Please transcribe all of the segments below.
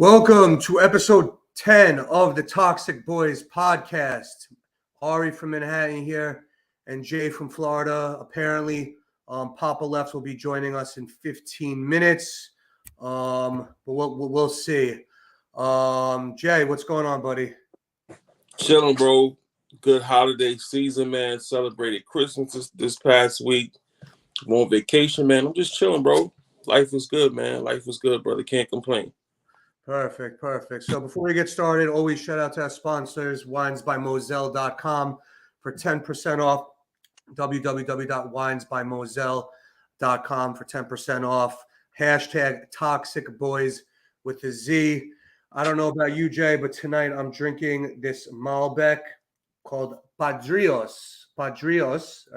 Welcome to episode 10 of the Toxic Boys podcast. Ari from Manhattan here and Jay from Florida. Apparently, Poppa Left will be joining us in 15 minutes. But we'll see. Jay, what's going on, buddy? Chilling, bro. Good holiday season, man. Celebrated Christmas this past week. I'm on vacation, man. I'm just chilling, bro. Life is good, man. Life is good, brother. Can't complain. Perfect. So before we get started, always shout out to our sponsors, winesbymoselle.com for 10% off, www.winesbymoselle.com for 10% off, hashtag Toxic Boys with a Z. I don't know about you, Jay, but tonight I'm drinking this Malbec called Padrios, all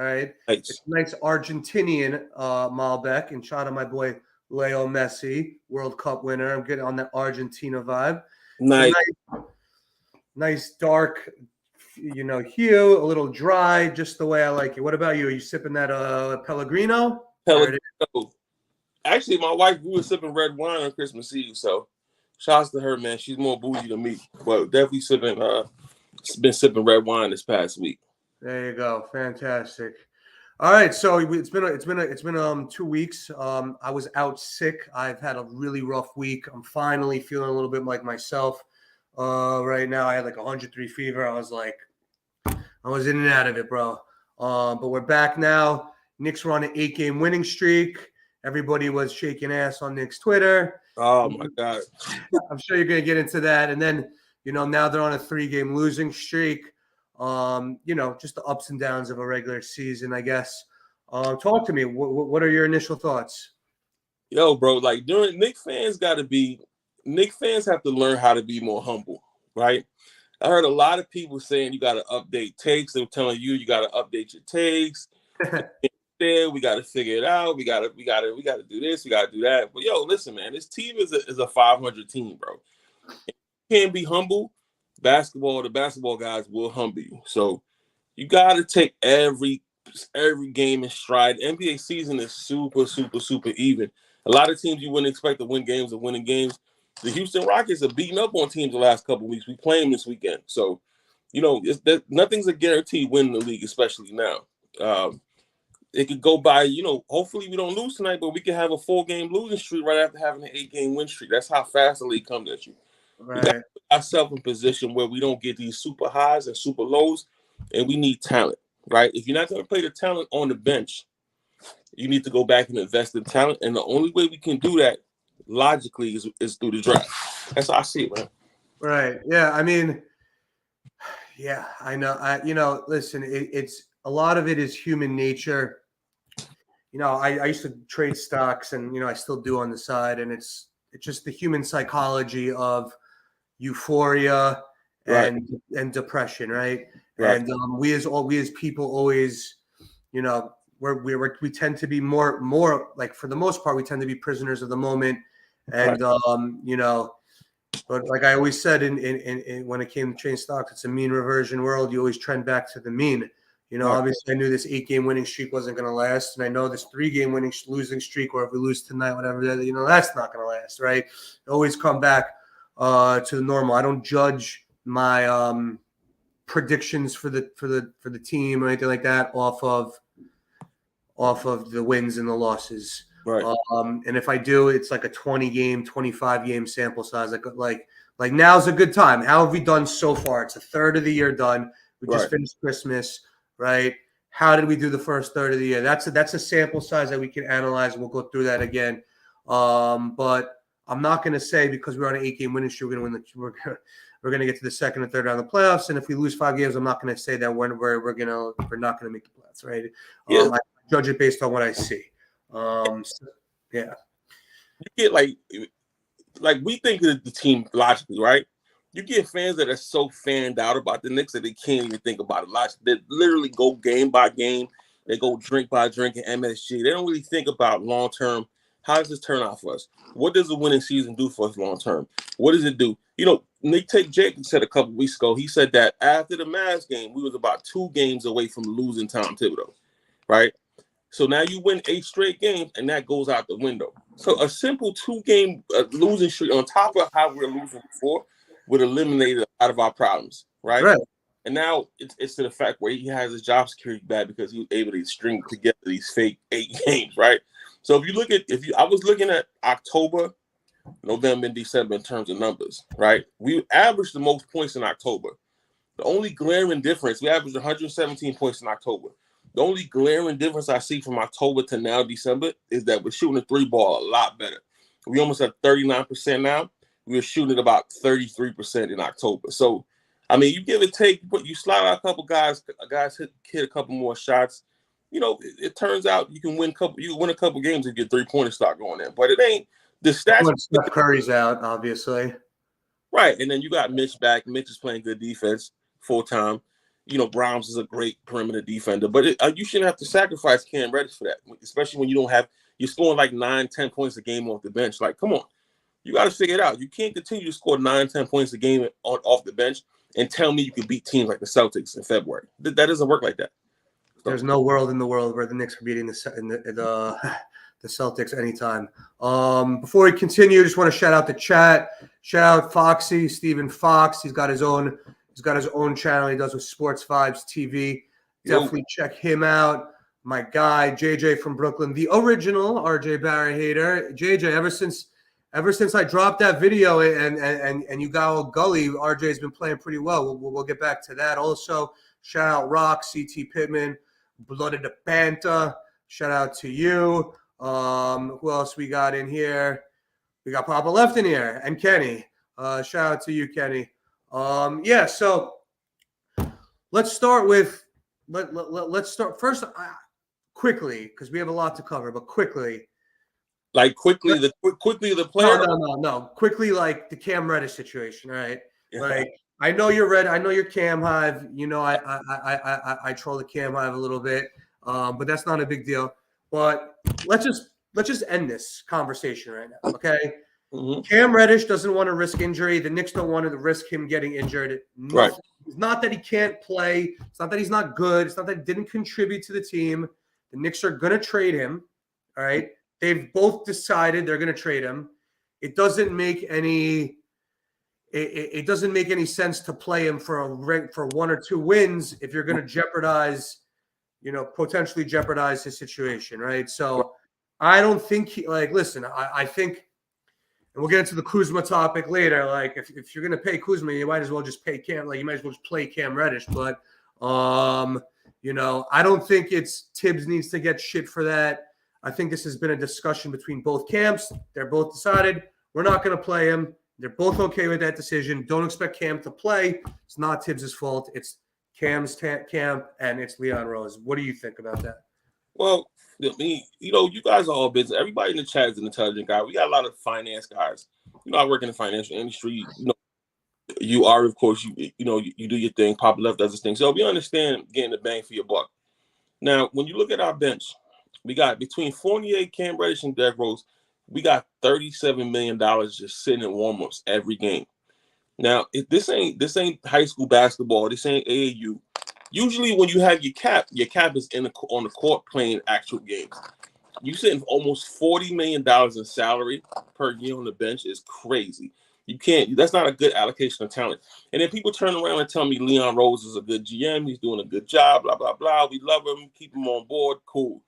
right? Nice. It's a nice Argentinian Malbec, and shout out my boy Leo Messi, World Cup winner. I'm getting on that Argentina vibe. Nice. Nice dark, hue, a little dry, just the way I like it. What about you? Are you sipping that Pellegrino? Actually, my wife, we were sipping red wine on Christmas Eve, so shouts to her, man. She's more bougie than me, but definitely been sipping red wine this past week. There you go. Fantastic. All right, so it's been 2 weeks. I was out sick. I've had a really rough week. I'm finally feeling a little bit like myself. Right now, I had like 103 fever. I was in and out of it, bro. But we're back now. Knicks were on an 8-game winning streak. Everybody was shaking ass on Knicks Twitter. Oh my God. I'm sure you're gonna get into that. And then, now they're on a 3-game losing streak. Just the ups and downs of a regular season, I guess. Talk to me. What are your initial thoughts? Yo, bro, like Knicks fans have to learn how to be more humble, right? I heard a lot of people saying you got to update takes. They were telling you got to update your takes. We got to figure it out. We got to do this. We got to do that. But yo, listen, man, this team is a 500 team, bro. You can't be humble. The basketball guys will humble you. So you got to take every game in stride. NBA season is super, super, super even. A lot of teams you wouldn't expect to win games are winning games. The Houston Rockets are beating up on teams the last couple of weeks. We play them this weekend. So, nothing's a guaranteed win in the league, especially now. It could go by, hopefully we don't lose tonight, but we could have a 4-game losing streak right after having an 8-game win streak. That's how fast the league comes at you. Right. We got to put ourselves in position where we don't get these super highs and super lows, and we need talent, right? If you're not going to play the talent on the bench, you need to go back and invest in talent, and the only way we can do that logically is through the draft. That's how I see it, man. Right. Yeah. I mean, yeah, I know. Listen, it's a lot of it is human nature. I used to trade stocks, and I still do on the side, and it's just the human psychology of euphoria and depression, right? And we as people always, we tend to be more like, for the most part, we tend to be prisoners of the moment, and but like I always said, in when it came to trading stocks, it's a mean reversion world. You always trend back to the mean. Obviously, I knew this 8-game winning streak wasn't going to last, and I know this 3-game losing streak, or if we lose tonight, whatever, that's not going to last, right? Always come back to the normal. I don't judge my predictions for the team or anything like that off of the wins and the losses. Right. And if I do, it's like a 20-game, 25-game sample size. Like now's a good time. How have we done so far? It's a third of the year done. We just finished Christmas. Right? How did we do the first third of the year? That's a sample size that we can analyze, and we'll go through that again. But I'm not going to say because we're on an 8-game winning streak, we're going to get to the second and third round of the playoffs. And if we lose 5 games, I'm not going to say that we're not going to make the playoffs. Right? Yeah. I judge it based on what I see. Yeah. You get like we think of the team logically, right? You get fans that are so fanned out about the Knicks that they can't even think about it logically. They literally go game by game. They go drink by drink in MSG. They don't really think about long term. How does this turn out for us? What does a winning season do for us long term? What does it do? Nick Jacobs said a couple weeks ago, he said that after the Mavs game, we was about 2 games away from losing Tom Thibodeau, right? So now you win 8 straight games, and that goes out the window. So a simple 2-game losing streak on top of how we were losing before would eliminate a lot of our problems, right? Right. And now it's to the fact where he has his job security back because he was able to string together these fake 8 games, right? So I was looking at October, November, and December in terms of numbers, right? We averaged the most points in October. The only glaring difference, we averaged 117 points in October. The only glaring difference I see from October to now December is that we're shooting the 3-ball a lot better. We almost at 39% now. We were shooting at about 33% in October. So, I mean, you give it take, but you slide out a couple guys hit a couple more shots. You know, it turns out you can win a couple games if your 3-pointers start going in. But it ain't the stats. When Steph Curry's out, obviously. Right, and then you got Mitch back. Mitch is playing good defense full time. You know, Browns is a great perimeter defender, but you shouldn't have to sacrifice Cam Reddish for that, especially when you're scoring like 9-10 points a game off the bench. Like, come on, you got to figure it out. You can't continue to score 9-10 points a game off the bench and tell me you can beat teams like the Celtics in February. That doesn't work like that. So, there's no world in the world where the Knicks are beating the Celtics anytime. Before we continue, just want to shout out the chat. Shout out Foxy, Stephen Fox. He's got his own channel he does with Sports Vibes TV. Definitely check him out. My guy, JJ from Brooklyn, the original RJ Barry hater. JJ, ever since I dropped that video and you got all gully, RJ's been playing pretty well. We'll get back to that. Also, shout out Rock, CT Pittman, Blooded the Panther. Shout out to you. Who else we got in here? We got Poppa Left in here and Kenny. Shout out to you, Kenny. So let's start with let's start first quickly because we have a lot to cover, but quickly. Like quickly the player. No. Quickly, like the Cam Reddish situation, right? Yeah. Like I know you're red. I know you're Cam Hive. You know, I troll the Cam Hive a little bit, but that's not a big deal. But let's just end this conversation right now, okay? Mm-hmm. Cam Reddish doesn't want to risk injury. The Knicks don't want to risk him getting injured. Right. It's not that he can't play. It's not that he's not good. It's not that he didn't contribute to the team. The Knicks are going to trade him, all right? They've both decided they're going to trade him. It doesn't make any sense to play him for 1 or 2 wins if you're going to jeopardize, potentially jeopardize his situation, right? So I don't think I think, and we'll get into the Kuzma topic later. Like if you're going to pay Kuzma, you might as well just pay Cam. Like you might as well just play Cam Reddish. But I don't think it's Tibbs needs to get shit for that. I think this has been a discussion between both camps. They're both decided we're not going to play him. They're both okay with that decision. Don't expect Cam to play. It's not Tibbs' fault. It's Cam's camp, and it's Leon Rose. What do you think about that? Well, you guys are all business. Everybody in the chat is an intelligent guy. We got a lot of finance guys. I work in the financial industry. You are, of course, you do your thing. Poppa Left does his thing. So we understand getting the bang for your buck. Now, when you look at our bench, we got between Fournier, Cam Reddish, and Derrick Rose, we got $37 million just sitting in warm-ups every game. Now, this ain't high school basketball. This ain't AAU. Usually, when you have your cap is on the court playing actual games. You sitting almost $40 million in salary per year on the bench is crazy. You can't. That's not a good allocation of talent. And then people turn around and tell me Leon Rose is a good GM. He's doing a good job. Blah blah blah. We love him. Keep him on board. Cool.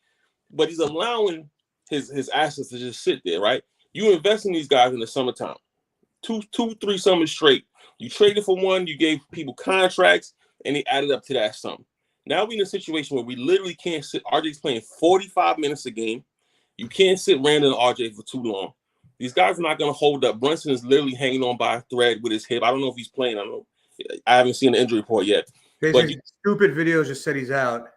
But he's allowing his assets to just sit there, right? You invest in these guys in the summertime. 3 summers straight. You traded for one, you gave people contracts, and they added up to that sum. Now we're in a situation where we literally can't sit. RJ's playing 45 minutes a game. You can't sit Randle and RJ for too long. These guys are not going to hold up. Brunson is literally hanging on by a thread with his hip. I don't know if he's playing. I haven't seen the injury report yet. But stupid videos just said he's out,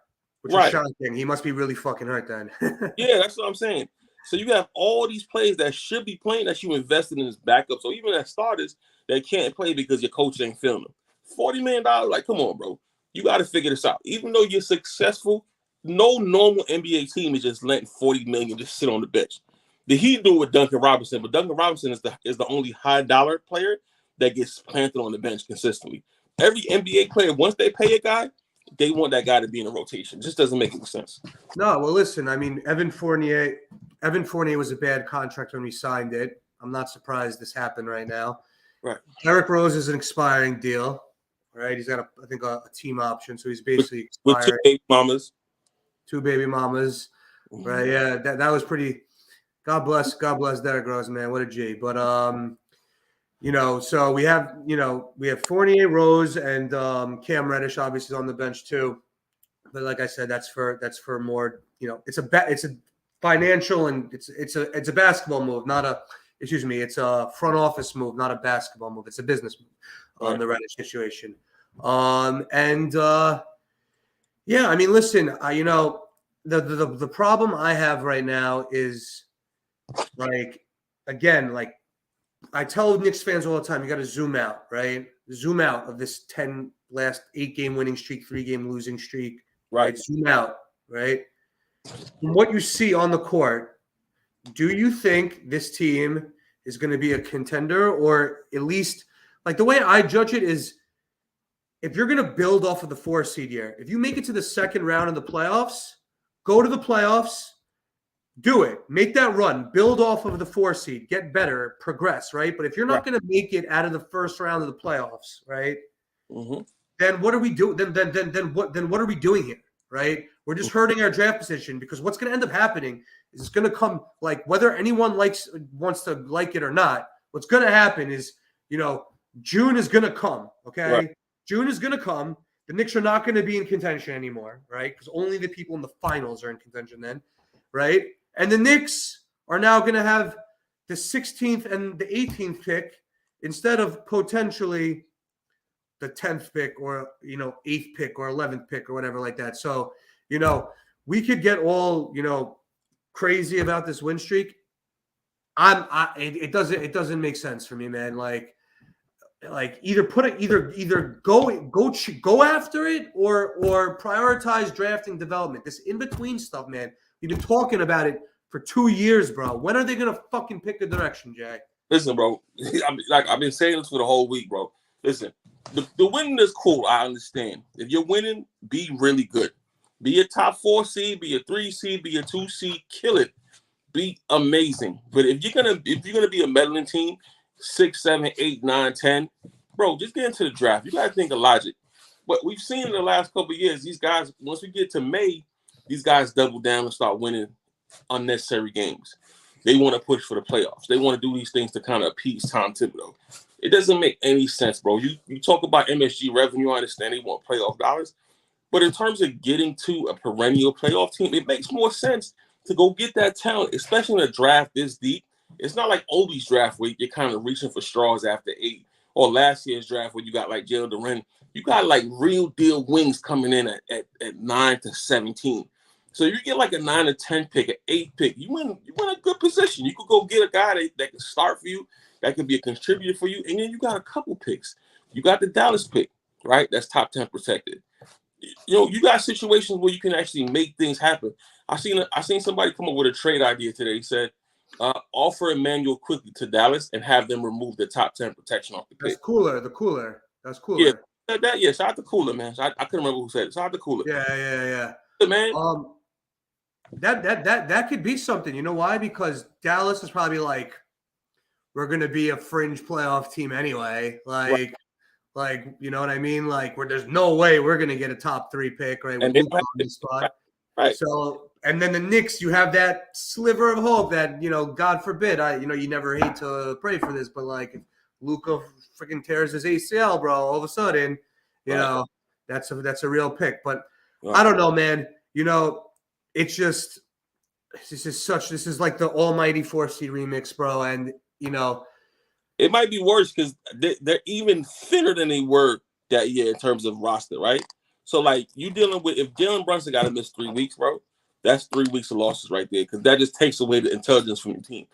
which right. is shocking. He must be really fucking hurt then. Yeah, that's what I'm saying. So you have all these players that should be playing that you invested in as backup. So even as starters, they can't play because your coach ain't feeling them. $40 million, like, come on, bro. You got to figure this out. Even though you're successful, no normal NBA team is just letting $40 million just sit on the bench. The Heat do it with Duncan Robinson, but Duncan Robinson is the only high-dollar player that gets planted on the bench consistently. Every NBA player, once they pay a guy, they want that guy to be in a rotation. It just doesn't make any sense. No, well, listen, I mean, Evan Fournier was a bad contract when we signed it. I'm not surprised this happened right now. Right. Derrick Rose is an expiring deal, right? He's got, I think, a team option, so he's basically with expiring. Two baby mamas. Right? Yeah, that was pretty. God bless Derrick Rose, man. What a G. But so we have Fournier, Rose, and Cam Reddish obviously on the bench too. But like I said, that's for more. It's a financial and it's a basketball move, not a. Excuse me, it's a front office move, not a basketball move. It's a business move on the Reddish situation. Yeah, I mean, listen, the problem I have right now is like I tell Knicks fans all the time, you got to zoom out, right? Zoom out of this last 8-game winning streak, 3-game losing streak. Right. Zoom out, right? From what you see on the court, do you think this team is going to be a contender, or at least like the way I judge it is if you're going to build off of the 4 seed here, if you make it to the second round of the playoffs, go to the playoffs, do it, make that run, build off of the 4 seed, get better, progress, right? But if you're not going to make it out of the first round of the playoffs, right? Mm-hmm. Then what are we doing? Then what are we doing here, right? We're just hurting our draft position because what's going to end up happening is it's going to come like whether anyone wants to like it or not. What's going to happen is June is going to come, okay? Right. June is going to come. The Knicks are not going to be in contention anymore, right? Because only the people in the finals are in contention then, right? And the Knicks are now going to have the 16th and the 18th pick instead of potentially the 10th pick or 8th pick or 11th pick or whatever like that. So we could get all crazy about this win streak. It doesn't make sense for me, man. Like either go after it or prioritize drafting development. This in between stuff, man. We've been talking about it for 2 years, bro. When are they gonna fucking pick a direction, Jay? Listen, bro. I've been saying this for the whole week, bro. Listen, the winning is cool. I understand. If you're winning, be really good. Be a top 4 seed, be a 3 seed, be a 2 seed. Kill it. Be amazing. But if you're gonna be a meddling team, 6, 7, 8, 9, 10, bro, just get into the draft. You gotta think of logic. What we've seen in the last couple of years, these guys, once we get to May, these guys double down and start winning unnecessary games. They want to push for the playoffs. They want to do these things to kind of appease Tom Thibodeau. It doesn't make any sense, bro. You talk about MSG revenue. I understand they want playoff dollars. But in terms of getting to a perennial playoff team, it makes more sense to go get that talent, especially in a draft this deep. It's not like Obi's draft where you're kind of reaching for straws after 8, or last year's draft where you got like Jalen Duren. You got like real deal wings coming in at 9 to 17. So you get like a 9 to 10 pick, an 8 pick. You in a good position. You could go get a guy that can start for you, that could be a contributor for you, and then you got a couple picks. You got the Dallas pick, right? That's top 10 protected. You got situations where you can actually make things happen. I seen somebody come up with a trade idea today. He said, offer Emmanuel quickly to Dallas and have them remove the top 10 protection off the pick. That's cooler. That's cooler. Yeah, shout out to Cooler, man. I couldn't remember who said it. Shout out to Cooler. Yeah. Man. That could be something. You know why? Because Dallas is probably like, we're gonna be a fringe playoff team anyway. Like, you know what I mean? Like, where there's no way we're gonna get a top 3 pick, right? And spot. Right. So, and then the Knicks, you have that sliver of hope that, God forbid, you never hate to pray for this, but like, if Luka freaking tears his ACL, bro, all of a sudden, that's a real pick. But I don't know, man. It's just this is like the almighty 4 seed remix, bro, and it might be worse because they're even thinner than they were that year in terms of roster, right? So, like, you dealing with, if Jalen Brunson got to miss 3 weeks, bro, that's 3 weeks of losses right there because that just takes away the intelligence from your team.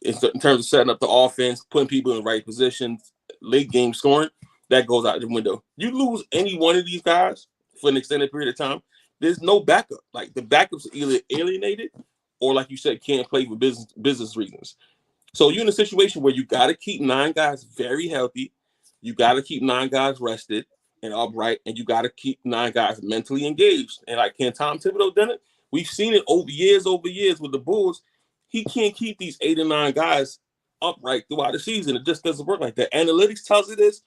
In terms of setting up the offense, putting people in the right positions, late game scoring, that goes out the window. You lose any one of these guys for an extended period of time, there's no backup. Like, the backups are either alienated or, like you said, can't play for business reasons. So you're in a situation where you got to keep 9 guys very healthy. You got to keep 9 guys rested. and upright, and you got to keep 9 guys mentally engaged. And like, can Tom Thibodeau done it? We've seen it over years with the Bulls. He can't keep these 8 or 9 guys upright throughout the season. It just doesn't work like that. Analytics tells you this.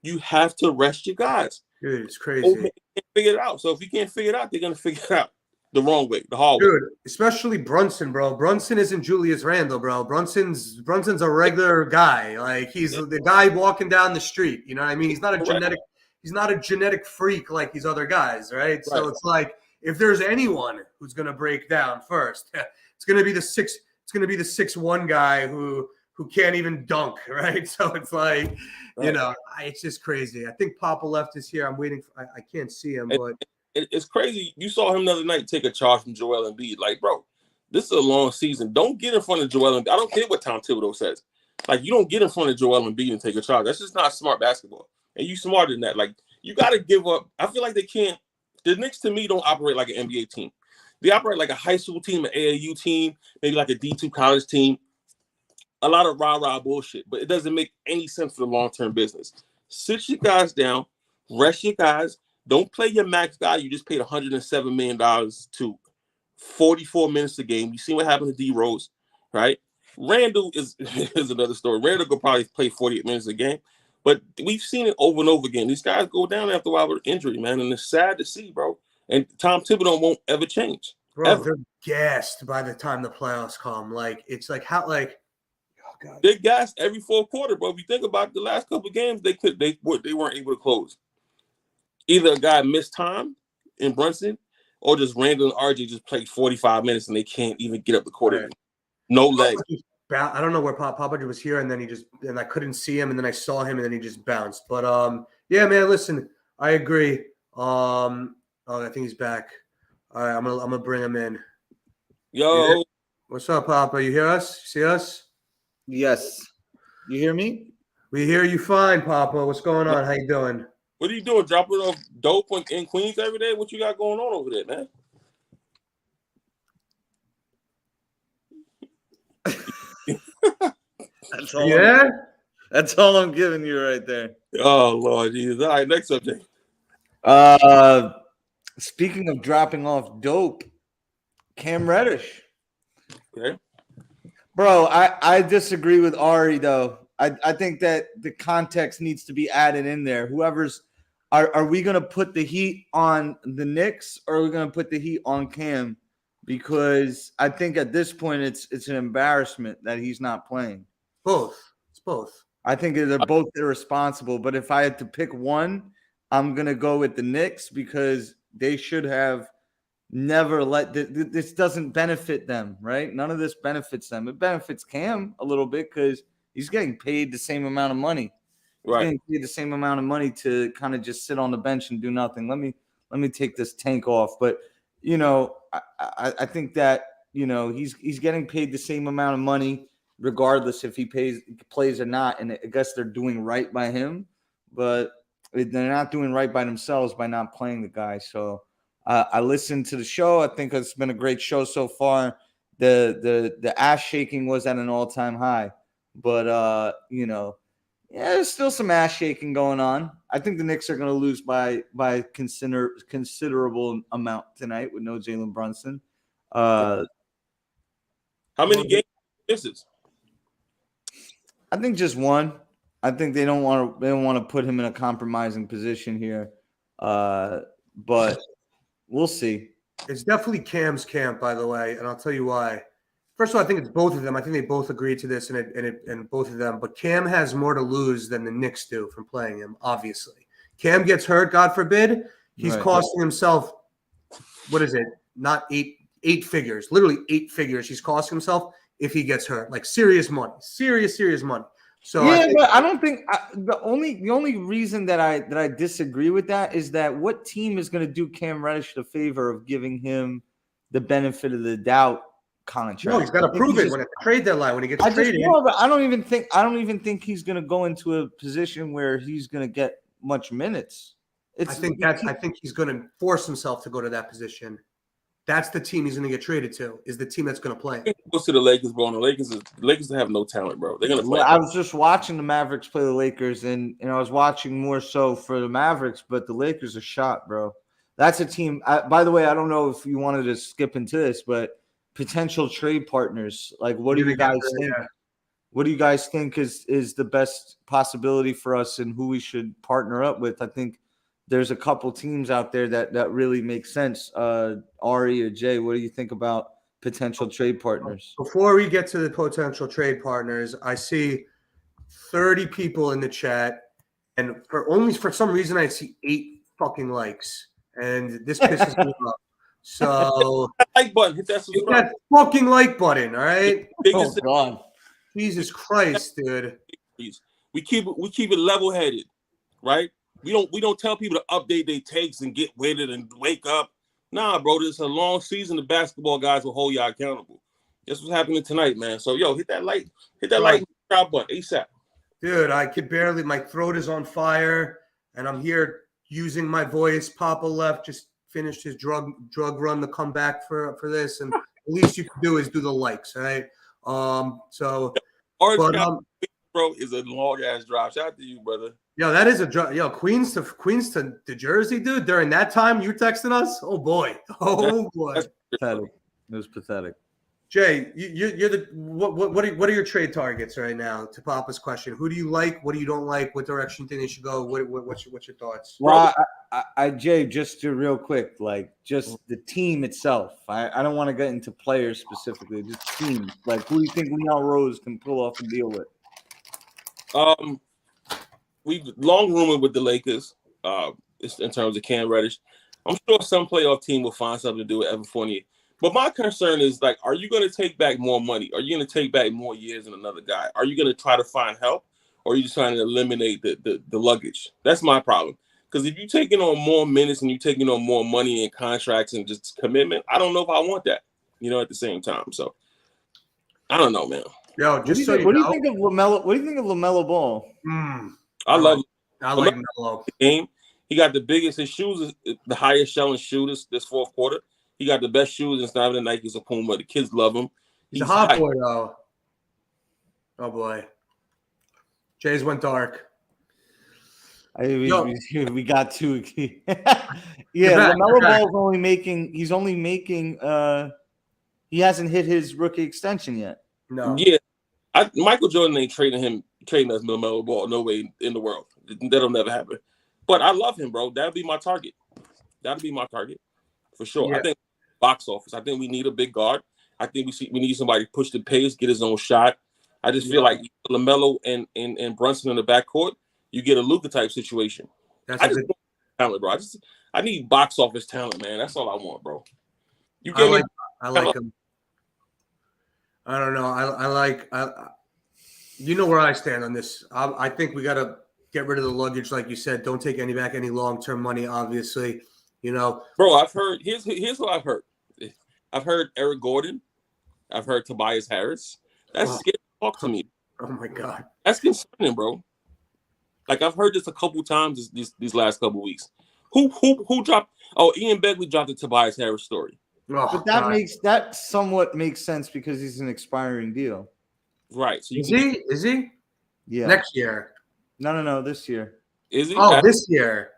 You have to rest your guys. Dude, it's crazy. Can't figure it out. So if you can't figure it out, they're gonna figure it out the wrong way, the hard way. Dude, especially Brunson, bro. Brunson isn't Julius Randle, bro. Brunson's a regular guy. Like, he's the guy walking down the street. You know what I mean? He's not a genetic freak like these other guys, right? So it's like, if there's anyone who's gonna break down first, it's gonna be the 6'1" guy who can't even dunk, right? So it's like, you know, it's just crazy. I think Poppa Left is here. I'm waiting. I can't see him, but it's crazy. You saw him the other night take a charge from Joel Embiid. Like, bro, this is a long season. Don't get in front of Joel Embiid. I don't care what Tom Thibodeau says. Like, you don't get in front of Joel Embiid and take a charge. That's just not smart basketball. And you smarter than that. Like, you got to give up. I feel like they can't. The Knicks, to me, don't operate like an NBA team. They operate like a high school team, an AAU team, maybe like a D2 college team. A lot of rah-rah bullshit, but it doesn't make any sense for the long-term business. Sit your guys down, rest your guys. Don't play your max guy you just paid $107 million to 44 minutes a game. You see what happened to D Rose, right? Randle is another story. Randle could probably play 48 minutes a game, but we've seen it over and over again. These guys go down after a while with injury, man, and it's sad to see, bro. And Tom Thibodeau won't ever change. Bro, ever. They're gassed by the time the playoffs come. Like, it's like, how, like, God. They're gassed every fourth quarter, bro. If you think about the last couple of games, they weren't able to close. Either a guy missed time in Brunson, or just Randle and RJ just played 45 minutes and they can't even get up the court. Right. No legs. I don't know where Poppa was here, and then I couldn't see him, and then I saw him, and then he just bounced. But yeah, man, listen, I agree. I think he's back. All right, I'm gonna bring him in. Yo, what's up, Poppa? You hear us? See us? Yes. You hear me? We hear you fine, Poppa. What's going on? How you doing? What are you doing? Dropping off dope in Queens every day? What you got going on over there, man? That's all I'm giving you right there. Oh, Lord Jesus. All right, next subject. Speaking of dropping off dope, Cam Reddish. Okay. Bro, I disagree with Ari, though. I think that the context needs to be added in there. Are we going to put the heat on the Knicks, or are we going to put the heat on Cam? Because I think at this point it's an embarrassment that he's not playing. Both. It's both. I think they're both irresponsible. But if I had to pick one, I'm going to go with the Knicks, because they should have never let this doesn't benefit them, right? None of this benefits them. It benefits Cam a little bit because he's getting paid the same amount of money. Right. He's getting paid the same amount of money to kind of just sit on the bench and do nothing. Let me take this tank off. But you know, I think that, you know, he's getting paid the same amount of money regardless if he plays or not. And I guess they're doing right by him, but they're not doing right by themselves by not playing the guy. So I listened to the show. I think it's been a great show so far. The ass shaking was at an all-time high, but you know, yeah, there's still some ass shaking going on. I think the Knicks are going to lose by considerable amount tonight with no Jalen Brunson. How many games misses? I think just one. I think they don't want to put him in a compromising position here, but we'll see. It's definitely Cam's camp, by the way, and I'll tell you why. First of all, I think it's both of them. I think they both agreed to this, and both of them. But Cam has more to lose than the Knicks do from playing him. Obviously, Cam gets hurt, God forbid. He's costing himself. What is it? Not eight figures. Literally 8 figures. He's costing himself if he gets hurt. Like serious money. Serious money. So yeah, but I don't think the only reason that I disagree with that is that what team is going to do Cam Reddish the favor of giving him the benefit of the doubt contract? No, he's got to prove it when at the trade deadline when he gets traded. But I don't even think he's going to go into a position where he's going to get much minutes. I think he's going to force himself to go to that position. that's the team he's going to get traded to. Is the team that's going to play. He goes to the Lakers, bro. And the Lakers have no talent, bro. They're gonna play. I was just watching the Mavericks play the Lakers, and I was watching more so for the Mavericks, but the Lakers are shot, bro. That's a team. By the way, I don't know if you wanted to skip into this, but potential trade partners. Like, what do you guys think? Yeah. What do you guys think is the best possibility for us, and who we should partner up with? I think there's a couple teams out there that really make sense. Ari or Jay, what do you think about potential trade partners? Before we get to the potential trade partners, I see 30 people in the chat, and for some reason I see 8 fucking likes, and this pisses me off. So like button, hit that hit subscribe. that fucking like button, all right? Biggest God. Jesus Christ, dude. we keep it level headed, right? We don't tell people to update their takes and get with it and wake up. Nah, bro, this is a long season. The basketball guys will hold y'all accountable. That's what's happening tonight, man. So hit that like subscribe button ASAP. Dude, I could barely. My throat is on fire, and I'm here using my voice. Poppa Left just finished his drug run to come back for this, and the least you can do is do the likes, all right? Bro, is a long ass drive. Shout out to you, brother. Yo, that is a drive. Yo, Queens to Jersey, dude. During that time, you texting us? Oh boy, Pathetic. It was pathetic. Jay, you're the what are your trade targets right now? To Papa's question, who do you like? What do you don't like? What direction you think they should go? What's your thoughts? Well, Jay, just to real quick, like just the team itself. I don't want to get into players specifically, just team. Like, who do you think Leon Rose can pull off a deal with? We've long rumored with the Lakers, in terms of Cam Reddish. I'm sure some playoff team will find something to do with Evan Fournier. But my concern is, like, are you going to take back more money? Are you going to take back more years than another guy? Are you going to try to find help? Or are you just trying to eliminate the luggage? That's my problem. Because if you're taking on more minutes and you're taking on more money and contracts and just commitment, I don't know if I want that, at the same time. So, I don't know, man. Yo, What do you think of LaMelo? What do you think of LaMelo Ball? I like Melo. The game. He got the biggest. His shoes is the highest selling shooters this fourth quarter. He got the best shoes and not even the Nikes or Puma. The kids love him. He's a hot boy, though. Oh boy, Jay's went dark. We got two. Yeah, LaMelo Ball's only making. He's only making. He hasn't hit his rookie extension yet. No. Yeah, Michael Jordan ain't trading us LaMelo Ball. No way in the world. That'll never happen. But I love him, bro. That'll be my target. For sure. Yeah. I think box office. I think we need a big guard. I think we need somebody to push the pace, get his own shot. I just feel like LaMelo and Brunson in the backcourt, you get a Luka type situation. I just want talent, bro. I need box office talent, man. That's all I want, bro. I like him. I don't know. You know where I stand on this. I think we got to get rid of the luggage, like you said. Don't take any long-term money, obviously. Bro, I've heard. Here's what I've heard. I've heard Eric Gordon. I've heard Tobias Harris. That's scary to talk to me. Oh my God, that's concerning, bro. Like, I've heard this a couple times these last couple weeks. Who dropped? Oh, Ian Begley dropped the Tobias Harris story. But that somewhat makes sense because he's an expiring deal. Right. So Is he? Yeah. Next year. No, this year. Is he? Oh, this year.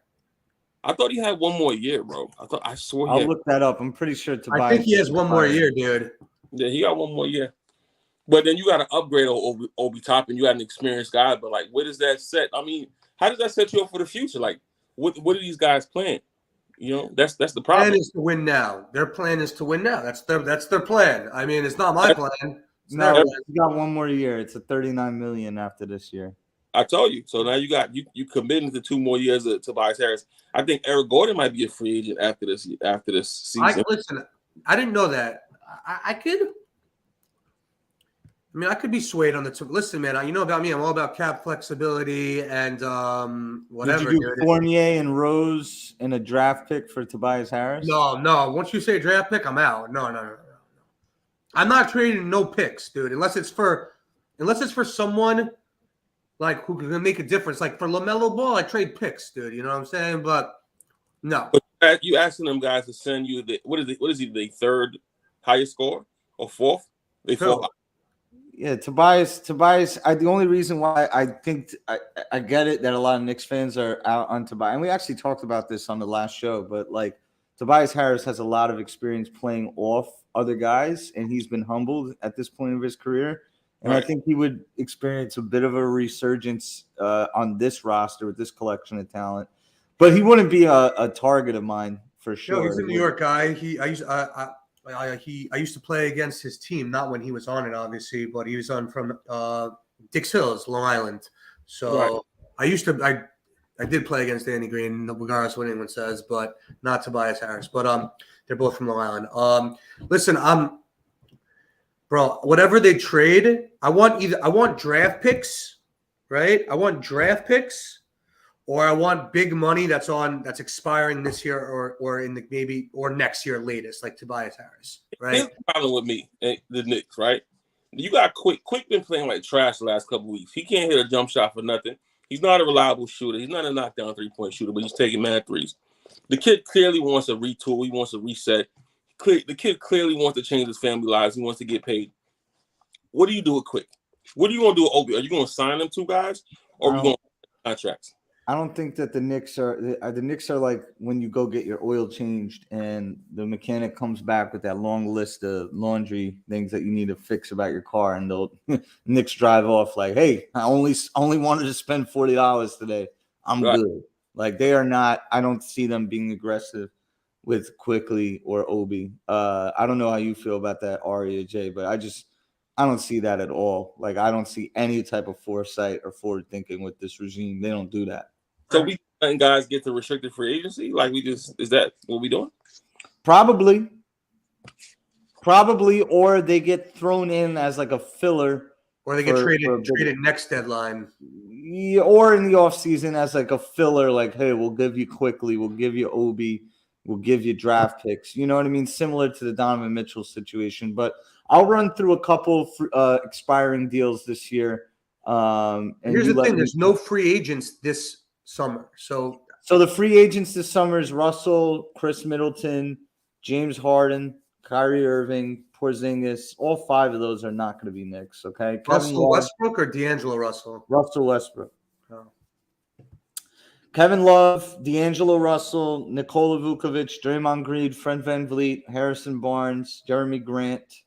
I thought he had one more year, bro. I swore I'll look that up. I'm pretty sure Tobias. I think he has one more year, dude. Yeah, he got one more year. But then you got to upgrade Obi Toppin. You got an experienced guy, but like, where does that set? I mean, how does that set you up for the future? Like, what are these guys playing? That's the problem. Plan is to win now. Their plan is to win now. That's their plan. I mean, it's not my plan. No, he got one more year. It's a $39 million after this year. I told you. So now you committing to 2 more years of Tobias Harris. I think Eric Gordon might be a free agent after this season. Listen, I didn't know that. I could be swayed on the. Listen, man, you know about me. I'm all about cap flexibility and whatever. Did you do Fournier and Rose and a draft pick for Tobias Harris? No. Once you say draft pick, I'm out. No. I'm not trading no picks, dude. Unless it's for someone who can make a difference. Like for LaMelo Ball, I trade picks, dude. You know what I'm saying? But no. But You asking them guys to send you what is he the third highest score or fourth? They fourth. Yeah, Tobias. The only reason why I think I get it that a lot of Knicks fans are out on Tobias, and we actually talked about this on the last show, but like Tobias Harris has a lot of experience playing off other guys, and he's been humbled at this point of his career. And I think he would experience a bit of a resurgence on this roster with this collection of talent. But he wouldn't be a target of mine for sure. No, he's a New York guy. I used to play against his team, not when he was on it, obviously, but he was on from Dix Hills, Long Island. So I did play against Danny Green, regardless of what anyone says, but not Tobias Harris. But they're both from Long Island. Listen, bro, whatever they trade, I want draft picks, right? I want draft picks, or I want big money that's expiring this year or in or next year latest, like Tobias Harris, right? Here's the problem with me, the Knicks, right? You got Quick. Quick been playing like trash the last couple weeks. He can't hit a jump shot for nothing. He's not a reliable shooter. He's not a knockdown 3-point shooter, but he's taking mad threes. The kid clearly wants a retool. He wants a reset. The kid clearly wants to change his family lives. He wants to get paid. What do you do with Quick? What are you going to do with Obi? Are you going to sign them two guys, or are you going to contracts? I don't think that the Knicks are like when you go get your oil changed and the mechanic comes back with that long list of laundry things that you need to fix about your car, and they'll Knicks drive off like, hey, I only wanted to spend $40 today. I'm good. Like they are not. I don't see them being aggressive with Quickly or Obi. I don't know how you feel about that, Ari or Jay, but I don't see that at all. Like I don't see any type of foresight or forward thinking with this regime. They don't do that. So we letting guys get to restricted free agency? Like is that what we doing? Probably, or they get thrown in as like a filler. Or they get traded next deadline. Yeah, or in the offseason as like a filler, like, hey, we'll give you Quickly, we'll give you Obi, we'll give you draft picks. You know what I mean? Similar to the Donovan Mitchell situation. But I'll run through a couple expiring deals this year. And here's the thing. There's no free agents this summer. So the free agents this summer is Russell, Chris Middleton, James Harden, Kyrie Irving, Porzingis. All five of those are not going to be Knicks, okay? Russell Westbrook or D'Angelo Russell? Russell Westbrook. Oh. Kevin Love, D'Angelo Russell, Nikola Vukovic, Draymond Green, Fred VanVleet, Harrison Barnes, Jeremy Grant.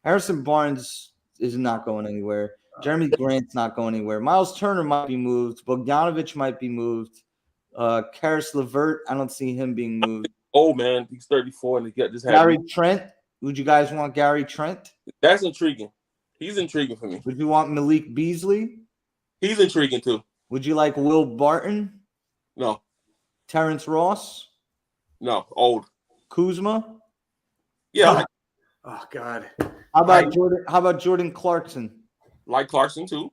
Harrison Barnes is not going anywhere. Jeremy Grant's not going anywhere. Miles Turner might be moved. Bogdanovich might be moved. Karis LeVert, I don't see him being moved. Oh, man, he's 34 and he got this. Gary Trent. Would you guys want Gary Trent? That's intriguing. He's intriguing for me. Would you want Malik Beasley? He's intriguing too. Would you like Will Barton? No. Terrence Ross? No. Old. Kuzma? Yeah. Oh God. How about Jordan Clarkson? Like Clarkson too.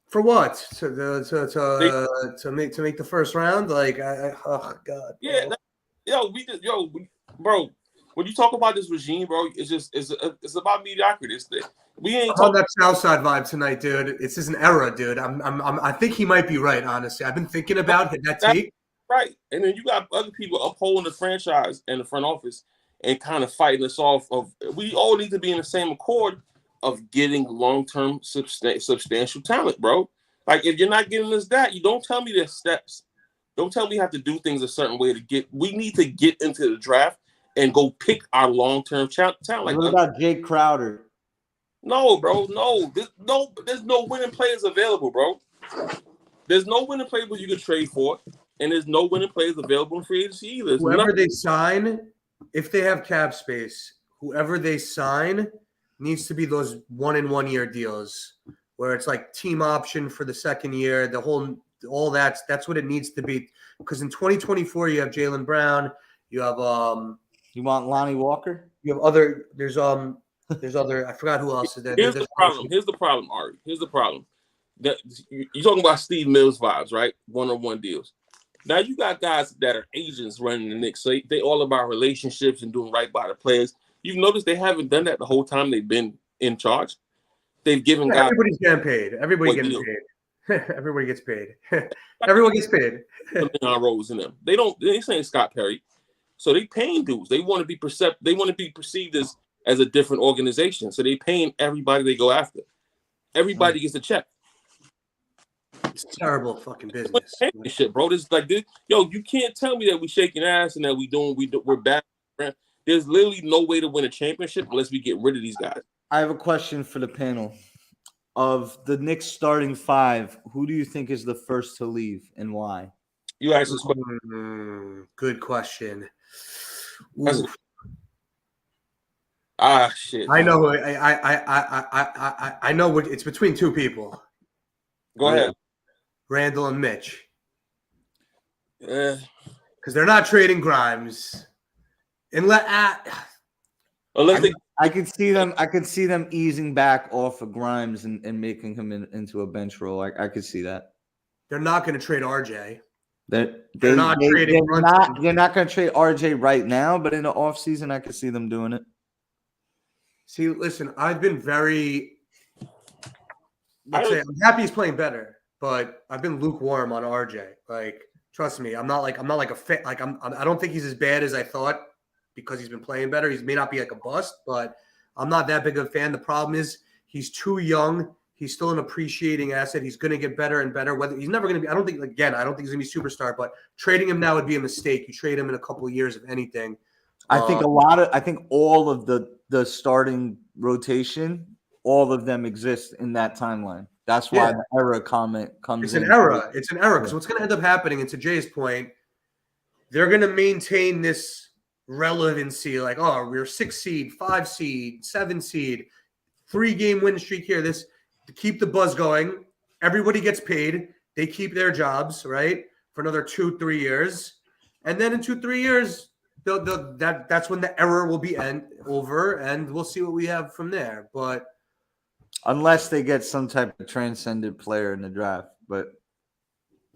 For what? To make the first round? Like oh God. Yeah. Bro. When you talk about this regime, bro, it's about mediocrity. We ain't talking that Southside vibe tonight, dude. It's just an era, dude. I think he might be right. Honestly, I've been thinking about that take. Right, and then you got other people upholding the franchise and the front office and kind of fighting us off. We all need to be in the same accord of getting long-term substantial talent, bro. Like if you're not getting us that, you don't tell me there's steps. Don't tell me you have to do things a certain way to get. We need to get into the draft and go pick our long-term talent. What about Jake Crowder? No, bro. No. There's no winning players available, bro. There's no winning players you can trade for, and there's no winning players available in free agency either. Whoever they sign, if they have cap space, whoever they sign needs to be those 1 year deals where it's like team option for the second year, all that's what it needs to be. Because in 2024, you have Jaylen Brown, you have You want Lonnie Walker? You have other. There's other. I forgot who else is there. Here's the problem, Ari. Here's the problem. That you're talking about Steve Mills vibes, right? 1-on-1 deals. Now you got guys that are agents running the Knicks, so they all about relationships and doing right by the players. You've noticed they haven't done that the whole time they've been in charge. They've given guys. Everybody's getting paid. Everybody's getting paid. Everybody gets paid. Everyone gets paid. Leon Rose and them. They ain't saying Scott Perry. So they paying dudes. They want to be They want to be perceived as a different organization. So they paying everybody they go after. Everybody gets a check. It's terrible fucking business. Shit, bro. This like this. Yo, you can't tell me that we shaking ass and that we're bad. There's literally no way to win a championship unless we get rid of these guys. I have a question for the panel. Of the Knicks starting five, who do you think is the first to leave and why? You asked this question. Good question. Shit. I know. I know what it's between two people. Go ahead. Randle and Mitch. Because they're not trading Grimes. I could see them easing back off of Grimes and making him into a bench role. I could see that. They're not going to trade RJ. They're not going to trade RJ right now, but in the offseason, I could see them doing it. See, listen, I've been I'm happy he's playing better, but I've been lukewarm on RJ. Like, trust me, I'm not like a fan. Like, I don't think he's as bad as I thought because he's been playing better. He may not be like a bust, but I'm not that big of a fan. The problem is he's too young. He's still an appreciating asset. He's going to get better and better. Whether he's never going to be, I don't think he's going to be superstar, but trading him now would be a mistake. You trade him in a couple of years, if anything. I think all of the starting rotation, all of them exist in that timeline. That's why the era comment comes in. It's an era because what's going to end up happening, and to Jay's point, they're going to maintain this relevancy. Like, oh, we're 6 seed, 5 seed, 7 seed, 3-game win streak here. This to keep the buzz going. Everybody gets paid. They keep their jobs, right, for another 2-3 years, and then in 2-3 years, that's when the era will be over, and we'll see what we have from there. But unless they get some type of transcendent player in the draft, but